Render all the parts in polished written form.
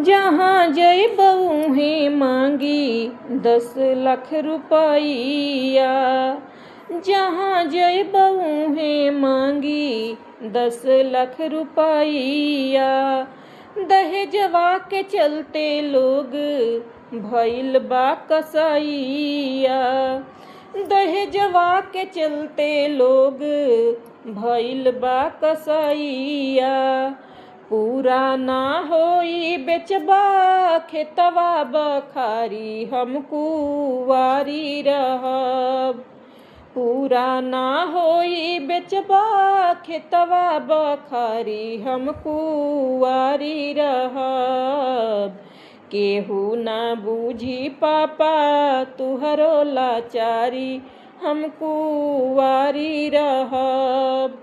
जहाँ जइबऊ है मांगी 10 लाख रुपइया। जहाँ जइबऊ है मांगी 10 लाख रुपइया। दहेजवा के चलते लोग भइल बा कसइया। दहेजवा के चलते लोग भइल बा कसइया। पूरा ना होई बेचबा खेतवा बखारी हम कुंवारी रहब। पूरा ना होई बेचबा खेतवा बखारी हम कुंवारी रहब। केहू ना बूझी पापा तुहरो लाचारी हम कुंवारी रहब।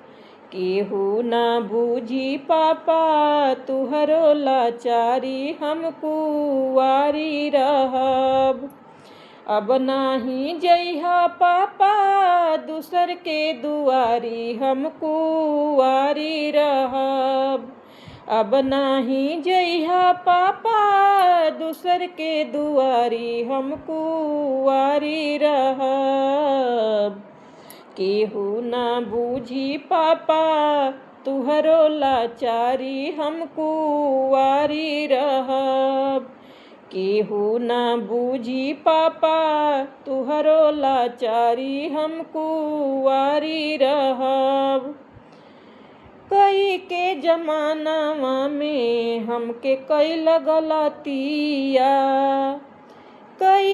केहू ना बूझी पापा तुहरो लाचारी हम कुंवारी रहब। अब नाही जइहा पापा दूसर के दुआरी हम कुंवारी रहब। अब नाही जइहा पापा दूसर के दुआरी हम कुंवारी रहब। केहू ना बूझी पापा तुहरो लाचारी हम कुंवारी रहब। केहू ना बूझी पापा तुहरो लाचारी हम कुंवारी रहब। कई के जमानावा में हमके कई गलतिया। कई